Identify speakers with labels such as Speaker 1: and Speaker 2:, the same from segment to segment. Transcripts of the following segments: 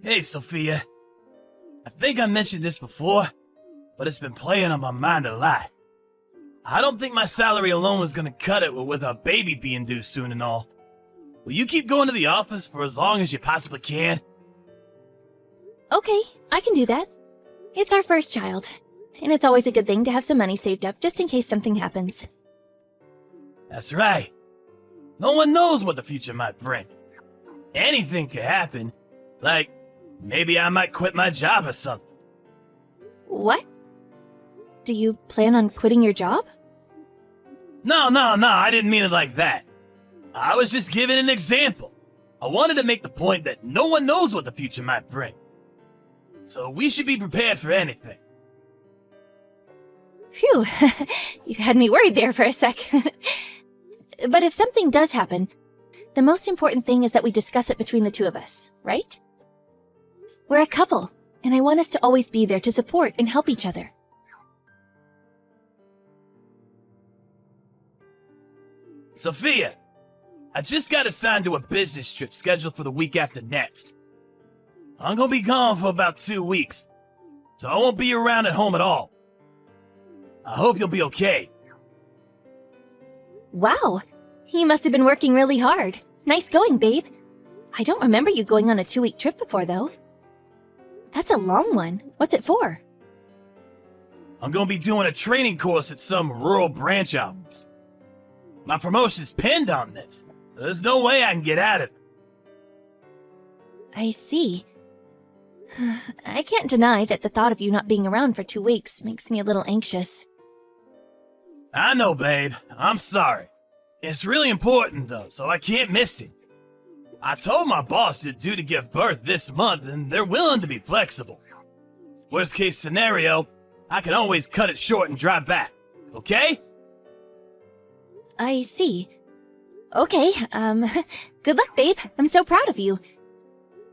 Speaker 1: Hey, Sophia. I think I mentioned this before, but it's been playing on my mind a lot. I don't think my salary alone is gonna cut it with a baby being due soon and all. Will you keep going to the office for as long as you possibly can?
Speaker 2: Okay, I can do that. It's our first child, and it's always a good thing to have some money saved up just in case something happens.
Speaker 1: That's right. No one knows what the future might bring. Anything could happen. Like, maybe I might quit my job or something.
Speaker 2: What? Do you plan on quitting your job?
Speaker 1: No, I didn't mean it like that. I was just giving an example. I wanted to make the point that no one knows what the future might bring. So we should be prepared for anything.
Speaker 2: Phew, you had me worried there for a sec. But if something does happen, the most important thing is that we discuss it between the two of us, right? We're a couple, and I want us to always be there to support and help each other.
Speaker 1: Sophia, I just got assigned to a business trip scheduled for the week after next. I'm gonna be gone for about 2 weeks, so I won't be around at home at all. I hope you'll be okay.
Speaker 2: Wow, you must have been working really hard. Nice going, babe. I don't remember you going on a 2-week trip before, though. That's a long one. What's it for?
Speaker 1: I'm gonna be doing a training course at some rural branch office. My promotion's pinned on this, so there's no way I can get out of it.
Speaker 2: I see. I can't deny that the thought of you not being around for 2 weeks makes me a little anxious.
Speaker 1: I know, babe. I'm sorry. It's really important, though, so I can't miss it. I told my boss you're due to give birth this month, and they're willing to be flexible. Worst case scenario, I can always cut it short and drive back, okay?
Speaker 2: I see. Okay, good luck, babe. I'm so proud of you.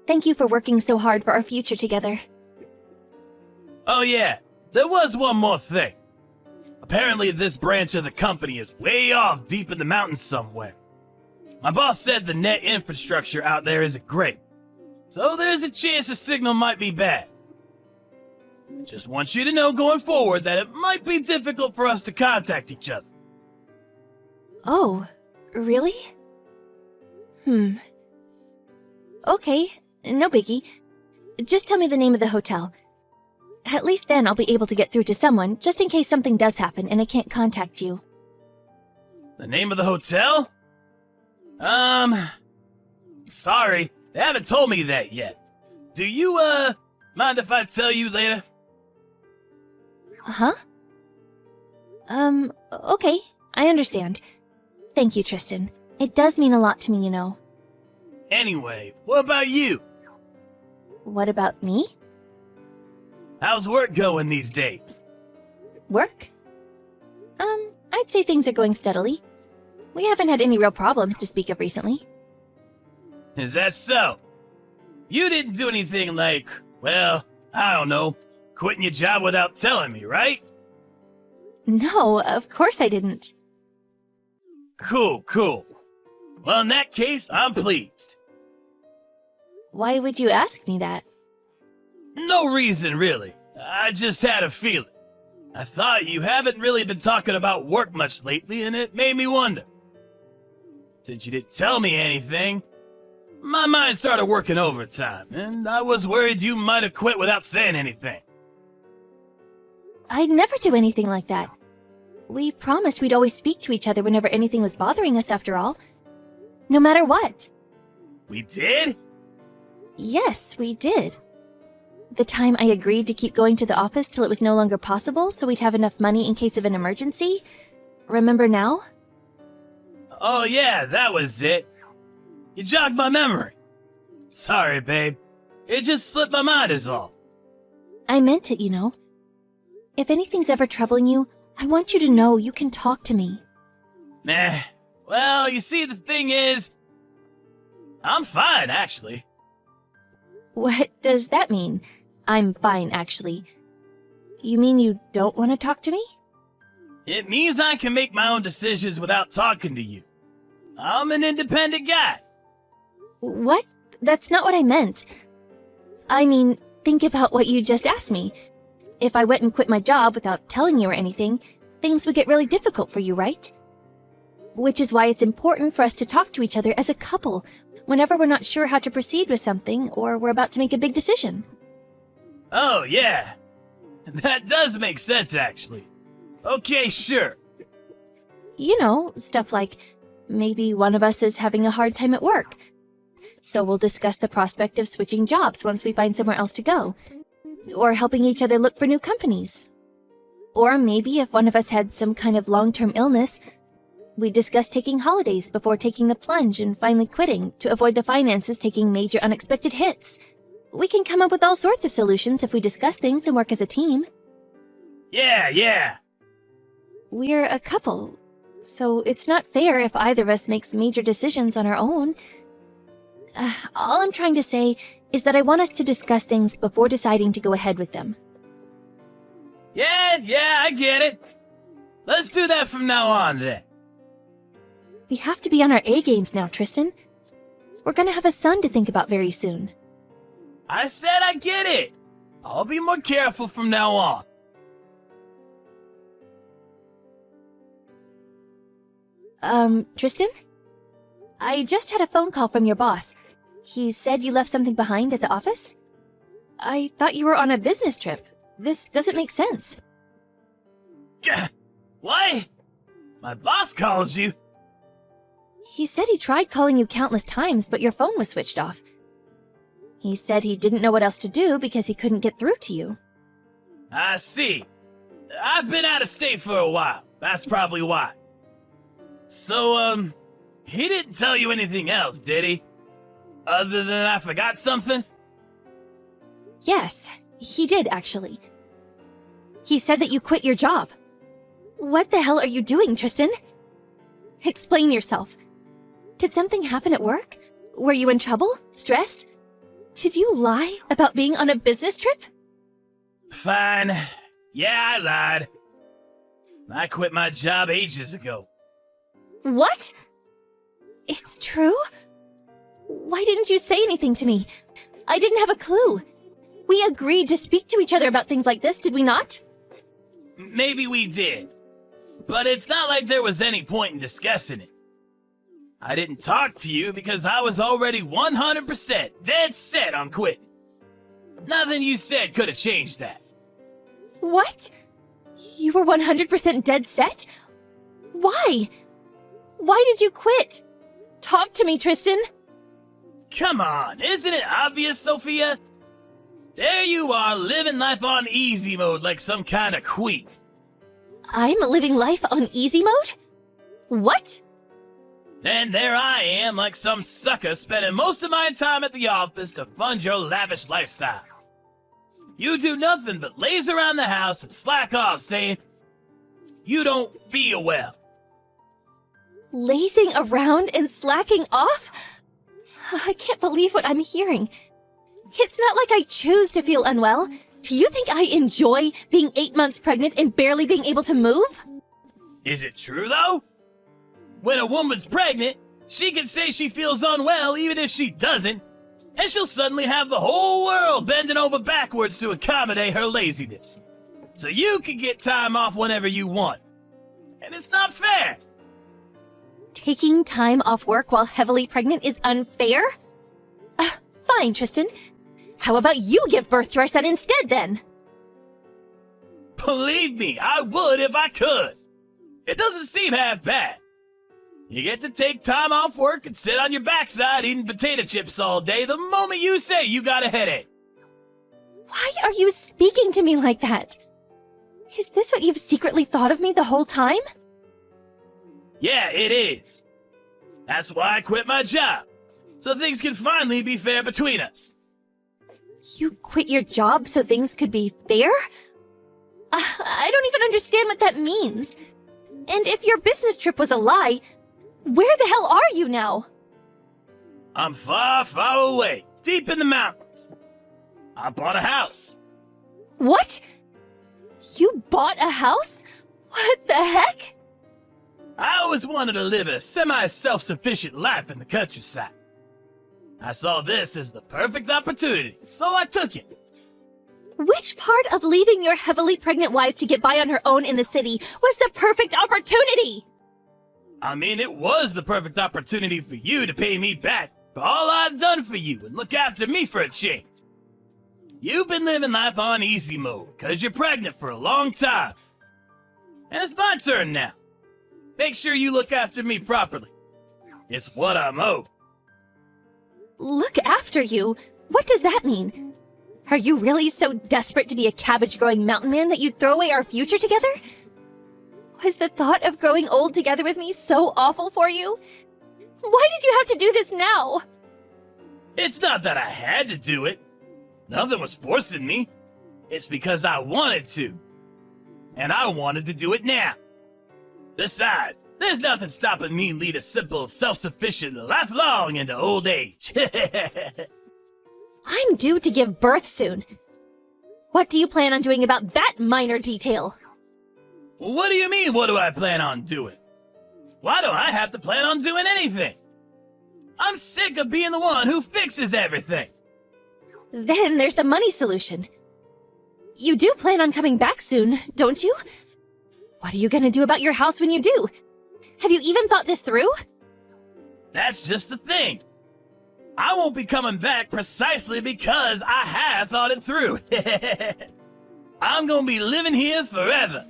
Speaker 2: Thank you for working so hard for our future together.
Speaker 1: Oh yeah, there was one more thing. Apparently this branch of the company is way off deep in the mountains somewhere. My boss said the net infrastructure out there isn't great, so there's a chance the signal might be bad. I just want you to know going forward that it might be difficult for us to contact each other.
Speaker 2: Oh, really? Okay, no biggie. Just tell me the name of the hotel. At least then I'll be able to get through to someone, just in case something does happen and I can't contact you.
Speaker 1: The name of the hotel? Sorry, they haven't told me that yet. Do you, mind if I tell you later?
Speaker 2: Huh? Okay, I understand. Thank you, Tristan. It does mean a lot to me, you know.
Speaker 1: Anyway, what about you?
Speaker 2: What about me?
Speaker 1: How's work going these days?
Speaker 2: Work? I'd say things are going steadily. We haven't had any real problems to speak of recently.
Speaker 1: Is that so? You didn't do anything like, well, I don't know, quitting your job without telling me, right?
Speaker 2: No, of course I didn't.
Speaker 1: Cool. Well, in that case, I'm pleased.
Speaker 2: Why would you ask me that?
Speaker 1: No reason, really. I just had a feeling. I thought you haven't really been talking about work much lately, and it made me wonder. Since you didn't tell me anything, my mind started working overtime, and I was worried you might have quit without saying anything.
Speaker 2: I'd never do anything like that. We promised we'd always speak to each other whenever anything was bothering us, after all. No matter what.
Speaker 1: We did?
Speaker 2: Yes, we did. The time I agreed to keep going to the office till it was no longer possible so we'd have enough money in case of an emergency. Remember now?
Speaker 1: Oh yeah, that was it. You jogged my memory. Sorry, babe. It just slipped my mind is all.
Speaker 2: I meant it, you know. If anything's ever troubling you, I want you to know you can talk to me.
Speaker 1: Meh. Well, you see, the thing is, I'm fine, actually.
Speaker 2: What does that mean? I'm fine, actually. You mean you don't want to talk to me?
Speaker 1: It means I can make my own decisions without talking to you. I'm an independent guy.
Speaker 2: What? That's not what I meant. I mean, think about what you just asked me. If I went and quit my job without telling you or anything, things would get really difficult for you, right? Which is why it's important for us to talk to each other as a couple whenever we're not sure how to proceed with something or we're about to make a big decision.
Speaker 1: Oh, yeah. That does make sense, actually. Okay, sure.
Speaker 2: You know, stuff like maybe one of us is having a hard time at work. So we'll discuss the prospect of switching jobs once we find somewhere else to go. Or helping each other look for new companies. Or maybe if one of us had some kind of long-term illness, we discuss taking holidays before taking the plunge and finally quitting to avoid the finances taking major unexpected hits. We can come up with all sorts of solutions if we discuss things and work as a team.
Speaker 1: Yeah.
Speaker 2: We're a couple, so it's not fair if either of us makes major decisions on our own. All I'm trying to say is that I want us to discuss things before deciding to go ahead with them.
Speaker 1: Yeah, I get it. Let's do that from now on, then.
Speaker 2: We have to be on our A-games now, Tristan. We're gonna have a son to think about very soon.
Speaker 1: I said I get it. I'll be more careful from now on.
Speaker 2: Tristan? I just had a phone call from your boss. He said you left something behind at the office? I thought you were on a business trip. This doesn't make sense.
Speaker 1: Gah! What? My boss calls you?
Speaker 2: He said he tried calling you countless times, but your phone was switched off. He said he didn't know what else to do because he couldn't get through to you.
Speaker 1: I see. I've been out of state for a while. That's probably why. So, he didn't tell you anything else, did he? Other than I forgot something?
Speaker 2: Yes, he did, actually. He said that you quit your job. What the hell are you doing, Tristan? Explain yourself. Did something happen at work? Were you in trouble? Stressed? Did you lie about being on a business trip?
Speaker 1: Fine. Yeah, I lied. I quit my job ages ago.
Speaker 2: What? It's true? Why didn't you say anything to me? I didn't have a clue. We agreed to speak to each other about things like this, did we not?
Speaker 1: Maybe we did. But it's not like there was any point in discussing it. I didn't talk to you because I was already 100% dead set on quitting. Nothing you said could have changed that.
Speaker 2: What? You were 100% dead set? Why? Why did you quit? Talk to me, Tristan.
Speaker 1: Come on, isn't it obvious, Sophia? There you are, living life on easy mode like some kind of queen.
Speaker 2: I'm living life on easy mode? What?
Speaker 1: Then there I am, like some sucker, spending most of my time at the office to fund your lavish lifestyle. You do nothing but laze around the house and slack off, saying you don't feel well.
Speaker 2: Lazing around and slacking off? I can't believe what I'm hearing. It's not like I choose to feel unwell. Do you think I enjoy being 8 months pregnant and barely being able to move?
Speaker 1: Is it true, though? When a woman's pregnant, she can say she feels unwell even if she doesn't, and she'll suddenly have the whole world bending over backwards to accommodate her laziness. So you can get time off whenever you want. And it's not fair.
Speaker 2: Taking time off work while heavily pregnant is unfair? Fine, Tristan. How about you give birth to our son instead, then?
Speaker 1: Believe me, I would if I could. It doesn't seem half bad. You get to take time off work and sit on your backside eating potato chips all day the moment you say you got a headache.
Speaker 2: Why are you speaking to me like that? Is this what you've secretly thought of me the whole time?
Speaker 1: Yeah, it is. That's why I quit my job, so things can finally be fair between us.
Speaker 2: You quit your job so things could be fair? I don't even understand what that means. And if your business trip was a lie, where the hell are you now?
Speaker 1: I'm far, far away, deep in the mountains. I bought a house.
Speaker 2: What? You bought a house? What the heck?
Speaker 1: I always wanted to live a semi-self-sufficient life in the countryside. I saw this as the perfect opportunity, so I took it.
Speaker 2: Which part of leaving your heavily pregnant wife to get by on her own in the city was the perfect opportunity?
Speaker 1: I mean, it was the perfect opportunity for you to pay me back for all I've done for you and look after me for a change. You've been living life on easy mode because you're pregnant for a long time. And it's my turn now. Make sure you look after me properly. It's what I'm owed.
Speaker 2: Look after you? What does that mean? Are you really so desperate to be a cabbage-growing mountain man that you'd throw away our future together? Was the thought of growing old together with me so awful for you? Why did you have to do this now?
Speaker 1: It's not that I had to do it. Nothing was forcing me. It's because I wanted to. And I wanted to do it now. Besides, there's nothing stopping me lead a simple, self-sufficient life long into old age.
Speaker 2: I'm due to give birth soon. What do you plan on doing about that minor detail?
Speaker 1: What do you mean, what do I plan on doing? Why don't I have to plan on doing anything? I'm sick of being the one who fixes everything.
Speaker 2: Then there's the money solution. You do plan on coming back soon, don't you? What are you gonna do about your house when you do? Have you even thought this through?
Speaker 1: That's just the thing. I won't be coming back precisely because I have thought it through. I'm gonna be living here forever.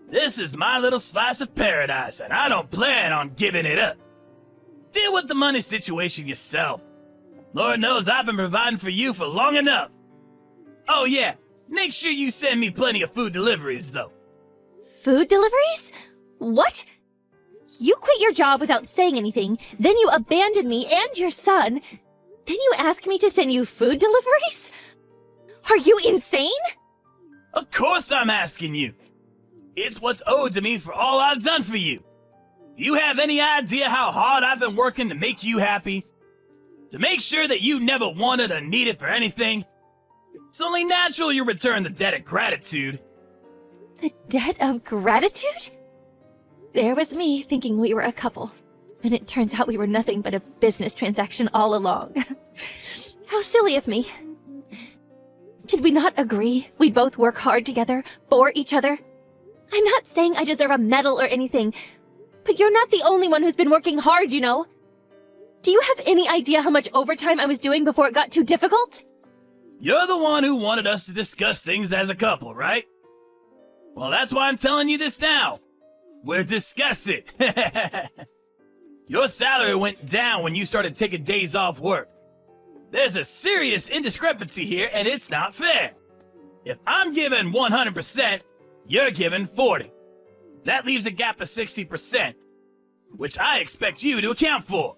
Speaker 1: This is my little slice of paradise, and I don't plan on giving it up. Deal with the money situation yourself. Lord knows I've been providing for you for long enough. Oh yeah, make sure you send me plenty of food deliveries, though.
Speaker 2: Food deliveries? What? You quit your job without saying anything, then you abandon me and your son. Then you ask me to send you food deliveries? Are you insane?
Speaker 1: Of course I'm asking you. It's what's owed to me for all I've done for you. Do you have any idea how hard I've been working to make you happy? To make sure that you never wanted or needed for anything? It's only natural you return the debt of gratitude.
Speaker 2: The debt of gratitude? There was me thinking we were a couple, and it turns out we were nothing but a business transaction all along. How silly of me. Did we not agree we'd both work hard together for each other? I'm not saying I deserve a medal or anything, but you're not the only one who's been working hard, you know. Do you have any idea how much overtime I was doing before it got too difficult?
Speaker 1: You're the one who wanted us to discuss things as a couple, right? Well, that's why I'm telling you this now. We'll discuss it. Your salary went down when you started taking days off work. There's a serious indiscrepancy here, and it's not fair. If I'm giving 100%, you're giving 40. That leaves a gap of 60%, which I expect you to account for.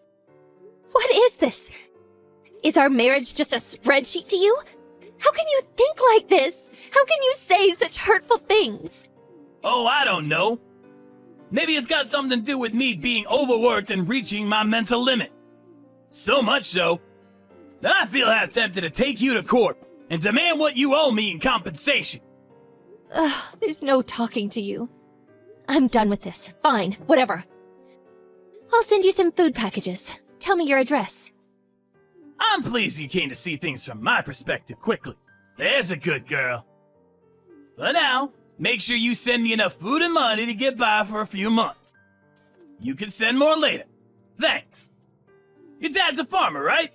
Speaker 2: What is this? Is our marriage just a spreadsheet to you? How can you think like this? How can you say such hurtful things?
Speaker 1: Oh, I don't know. Maybe it's got something to do with me being overworked and reaching my mental limit. So much so that I feel half tempted to take you to court and demand what you owe me in compensation.
Speaker 2: Ugh, there's no talking to you. I'm done with this. Fine, whatever. I'll send you some food packages. Tell me your address.
Speaker 1: I'm pleased you came to see things from my perspective quickly. There's a good girl. But now, make sure you send me enough food and money to get by for a few months. You can send more later. Thanks. Your dad's a farmer, right?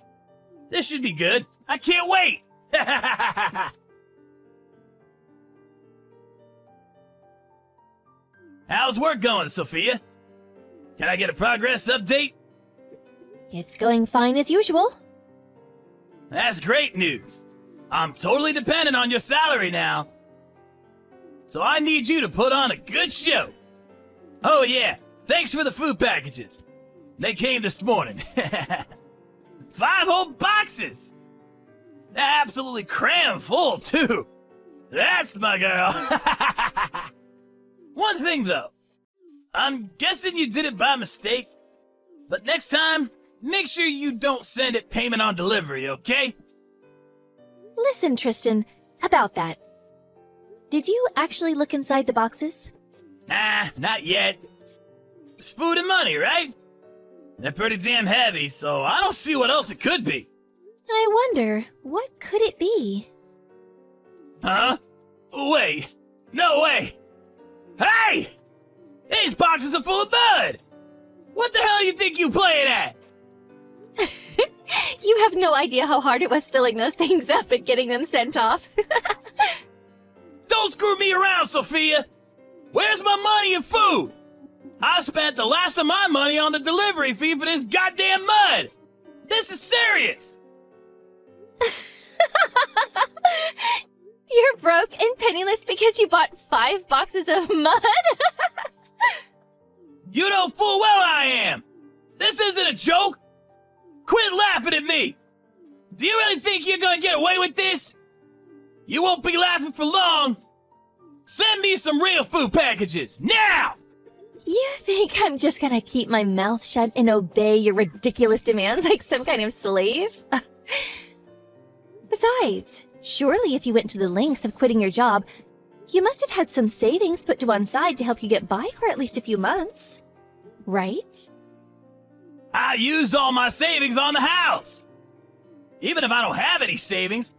Speaker 1: This should be good. I can't wait. How's work going, Sophia? Can I get a progress update?
Speaker 2: It's going fine as usual.
Speaker 1: That's great news. I'm totally dependent on your salary now. So I need you to put on a good show. Oh yeah, thanks for the food packages. They came this morning. 5 whole boxes! They're absolutely crammed full, too. That's my girl. One thing, though. I'm guessing you did it by mistake. But next time, make sure you don't send it payment on delivery, okay?
Speaker 2: Listen, Tristan, about that. Did you actually look inside the boxes?
Speaker 1: Nah, not yet. It's food and money, right? They're pretty damn heavy, so I don't see what else it could be.
Speaker 2: I wonder, what could it be?
Speaker 1: Huh? Wait. No way. Hey! These boxes are full of mud! What the hell do you think you playing at?
Speaker 2: You have no idea how hard it was filling those things up and getting them sent off.
Speaker 1: Don't screw me around, Sophia! Where's my money and food? I spent the last of my money on the delivery fee for this goddamn mud! This is serious!
Speaker 2: You're broke and penniless because you bought 5 boxes of mud?
Speaker 1: You know full well I am! This isn't a joke! Quit laughing at me! Do you really think you're gonna get away with this? You won't be laughing for long! Send me some real food packages, now!
Speaker 2: You think I'm just gonna keep my mouth shut and obey your ridiculous demands like some kind of slave? Besides, surely if you went to the lengths of quitting your job, you must have had some savings put to one side to help you get by for at least a few months. Right?
Speaker 1: I used all my savings on the house! Even if I don't have any savings,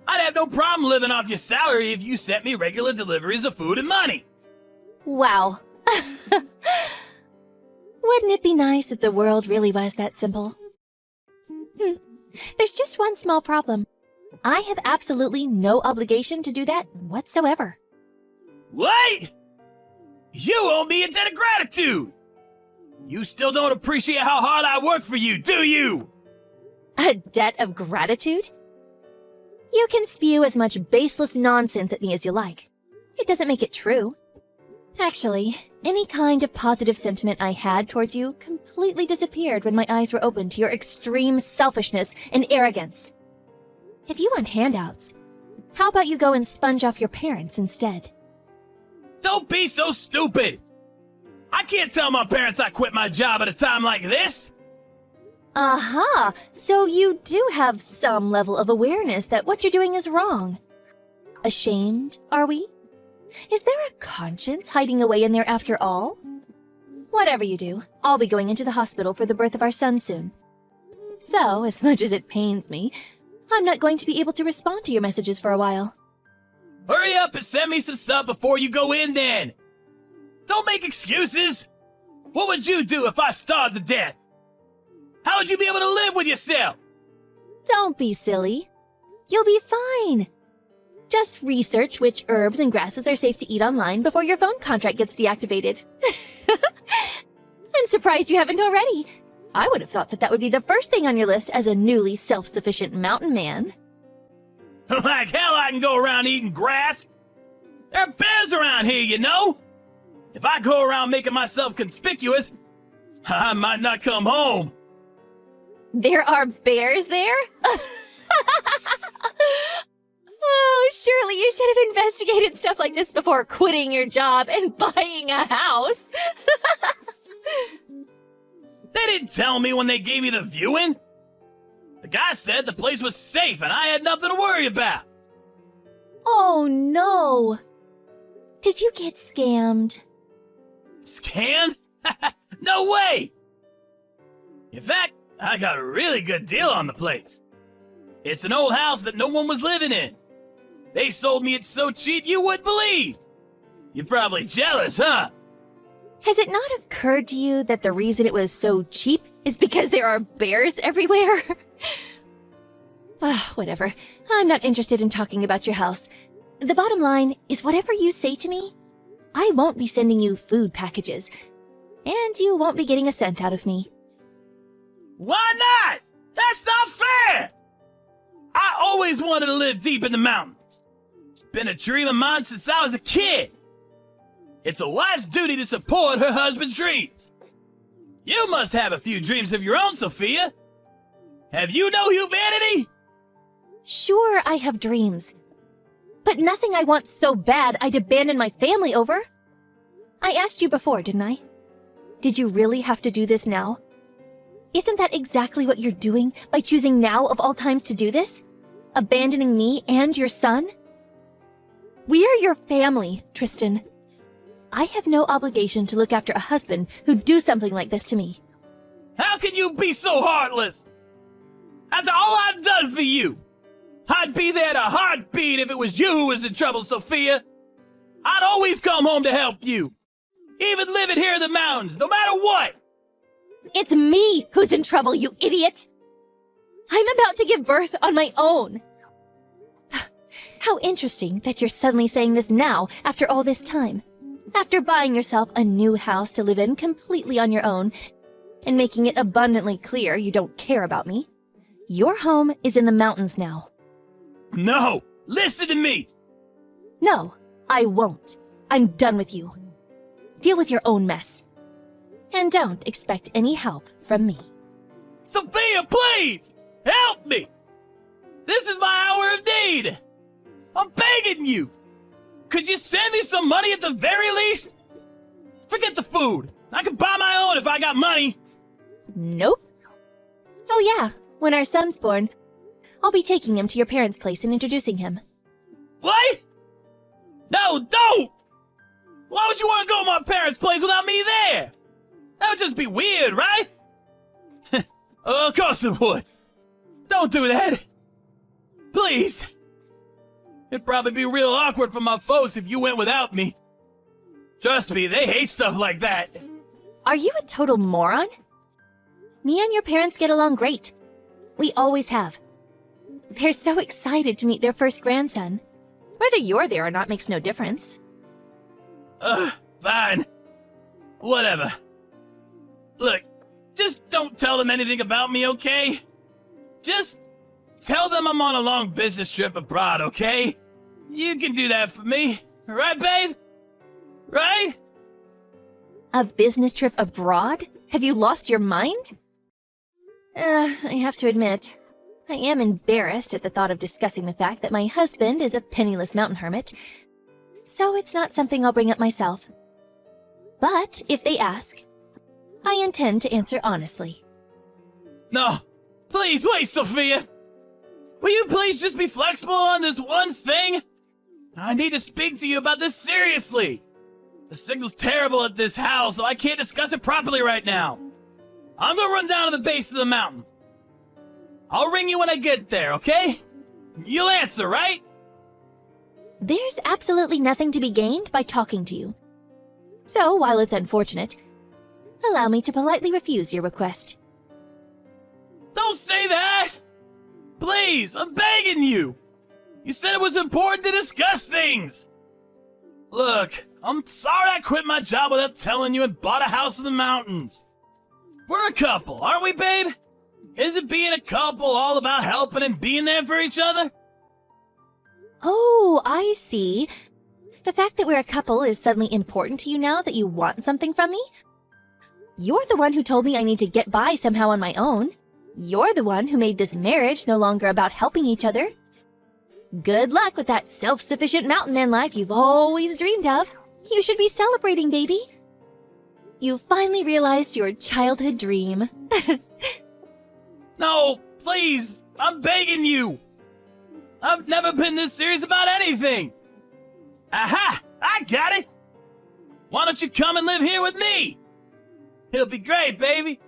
Speaker 1: I'd have no problem living off your salary if you sent me regular deliveries of food and money.
Speaker 2: Wow. Wouldn't it be nice if the world really was that simple? There's just one small problem. I have absolutely no obligation to do that whatsoever.
Speaker 1: What? You owe me a debt of gratitude! You still don't appreciate how hard I work for you, do you?
Speaker 2: A debt of gratitude? You can spew as much baseless nonsense at me as you like. It doesn't make it true. Actually, any kind of positive sentiment I had towards you completely disappeared when my eyes were opened to your extreme selfishness and arrogance. If you want handouts, how about you go and sponge off your parents instead?
Speaker 1: Don't be so stupid! I can't tell my parents I quit my job at a time like this!
Speaker 2: Aha! So you do have some level of awareness that what you're doing is wrong. Ashamed, are we? Is there a conscience hiding away in there after all? Whatever you do, I'll be going into the hospital for the birth of our son soon. So, as much as it pains me, I'm not going to be able to respond to your messages for a while.
Speaker 1: Hurry up and send me some stuff before you go in then! Don't make excuses! What would you do if I starved to death? How would you be able to live with yourself?
Speaker 2: Don't be silly. You'll be fine. Just research which herbs and grasses are safe to eat online before your phone contract gets deactivated. I'm surprised you haven't already. I would have thought that would be the first thing on your list as a newly self-sufficient mountain man.
Speaker 1: Like hell I can go around eating grass. There are bears around here, you know? If I go around making myself conspicuous, I might not come home.
Speaker 2: There are bears there? Oh, surely you should have investigated stuff like this before quitting your job and buying a house.
Speaker 1: They didn't tell me when they gave me the viewing. The guy said the place was safe and I had nothing to worry about.
Speaker 2: Oh no. Did you get scammed?
Speaker 1: Scammed? No way! In fact, I got a really good deal on the place. It's an old house that no one was living in. They sold me it so cheap you wouldn't believe. You're probably jealous, huh?
Speaker 2: Has it not occurred to you that the reason it was so cheap is because there are bears everywhere? Whatever. I'm not interested in talking about your house. The bottom line is whatever you say to me, I won't be sending you food packages. And you won't be getting a cent out of me.
Speaker 1: Why not? That's not fair! I always wanted to live deep in the mountains. It's been a dream of mine since I was a kid. It's a wife's duty to support her husband's dreams. You must have a few dreams of your own, Sophia. Have you no humanity?
Speaker 2: Sure, I have dreams. But nothing I want so bad I'd abandon my family over. I asked you before, didn't I? Did you really have to do this now? Isn't that exactly what you're doing by choosing now of all times to do this? Abandoning me and your son? We are your family, Tristan. I have no obligation to look after a husband who'd do something like this to me.
Speaker 1: How can you be so heartless? After all I've done for you, I'd be there in a heartbeat if it was you who was in trouble, Sophia. I'd always come home to help you. Even living here in the mountains, no matter what.
Speaker 2: It's me who's in trouble, you idiot! I'm about to give birth on my own. How interesting that you're suddenly saying this now, after all this time. After buying yourself a new house to live in completely on your own, and making it abundantly clear you don't care about me. Your home is in the mountains now.
Speaker 1: No, listen to me.
Speaker 2: No, I won't. I'm done with you. Deal with your own mess. And don't expect any help from me.
Speaker 1: Sophia, please! Help me! This is my hour of need! I'm begging you! Could you send me some money at the very least? Forget the food. I could buy my own if I got money.
Speaker 2: Nope. Oh yeah, when our son's born, I'll be taking him to your parents' place and introducing him.
Speaker 1: What? No, don't! Why would you want to go to my parents' place without me there? That would just be weird, right? Of course it would. Don't do that. Please. It'd probably be real awkward for my folks if you went without me. Trust me, they hate stuff like that.
Speaker 2: Are you a total moron? Me and your parents get along great. We always have. They're so excited to meet their first grandson. Whether you're there or not makes no difference.
Speaker 1: Fine. Whatever. Look, just don't tell them anything about me, okay? Just tell them I'm on a long business trip abroad, okay? You can do that for me. Right, babe? Right?
Speaker 2: A business trip abroad? Have you lost your mind? I have to admit, I am embarrassed at the thought of discussing the fact that my husband is a penniless mountain hermit, so it's not something I'll bring up myself. But if they ask, I intend to answer honestly.
Speaker 1: No, please wait, Sophia. Will you please just be flexible on this one thing? I need to speak to you about this seriously. The signal's terrible at this house, so I can't discuss it properly right now. I'm gonna run down to the base of the mountain. I'll ring you when I get there, okay? You'll answer, right?
Speaker 2: There's absolutely nothing to be gained by talking to you. So, while it's unfortunate, allow me to politely refuse your request.
Speaker 1: Don't say that! Please, I'm begging you! You said it was important to discuss things! Look, I'm sorry I quit my job without telling you and bought a house in the mountains. We're a couple, aren't we, babe? Isn't being a couple all about helping and being there for each other?
Speaker 2: Oh, I see. The fact that we're a couple is suddenly important to you now that you want something from me? You're the one who told me I need to get by somehow on my own. You're the one who made this marriage no longer about helping each other. Good luck with that self-sufficient mountain man life you've always dreamed of. You should be celebrating, baby. You finally realized your childhood dream.
Speaker 1: No, please, I'm begging you. I've never been this serious about anything. Aha, I got it. Why don't you come and live here with me? It'll be great, baby.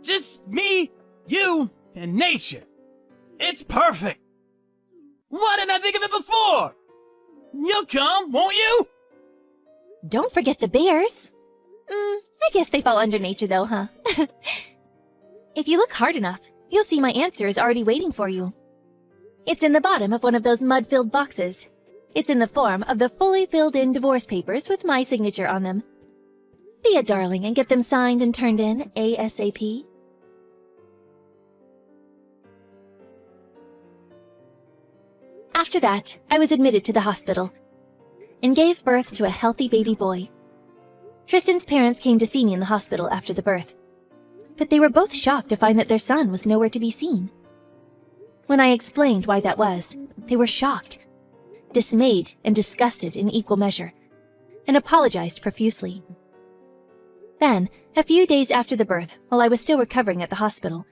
Speaker 1: Just me, you, and nature. It's perfect. Why didn't I think of it before? You'll come, won't you?
Speaker 2: Don't forget the bears. I guess they fall under nature though, huh? If you look hard enough, you'll see my answer is already waiting for you. It's in the bottom of one of those mud-filled boxes. It's in the form of the fully filled-in divorce papers with my signature on them. Be a darling and get them signed and turned in ASAP. After that, I was admitted to the hospital and gave birth to a healthy baby boy. Tristan's parents came to see me in the hospital after the birth, but they were both shocked to find that their son was nowhere to be seen. When I explained why that was, they were shocked, dismayed, and disgusted in equal measure, and apologized profusely. Then, a few days after the birth, while I was still recovering at the hospital,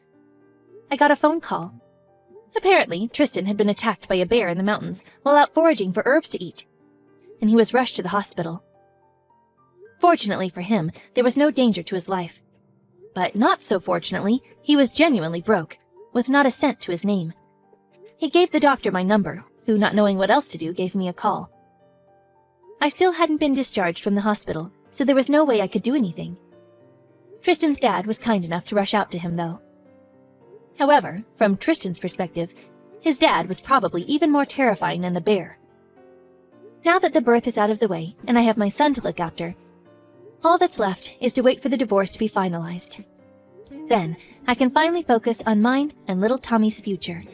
Speaker 2: I got a phone call. Apparently, Tristan had been attacked by a bear in the mountains while out foraging for herbs to eat, and he was rushed to the hospital. Fortunately for him, there was no danger to his life, But not so fortunately, he was genuinely broke, with not a cent to his name. He gave the doctor my number, who, not knowing what else to do, gave me a call. I still hadn't been discharged from the hospital, so there was no way I could do anything. Tristan's dad was kind enough to rush out to him, though. However, from Tristan's perspective, his dad was probably even more terrifying than the bear. Now that the birth is out of the way, and I have my son to look after, all that's left is to wait for the divorce to be finalized. Then, I can finally focus on mine and little Tommy's future.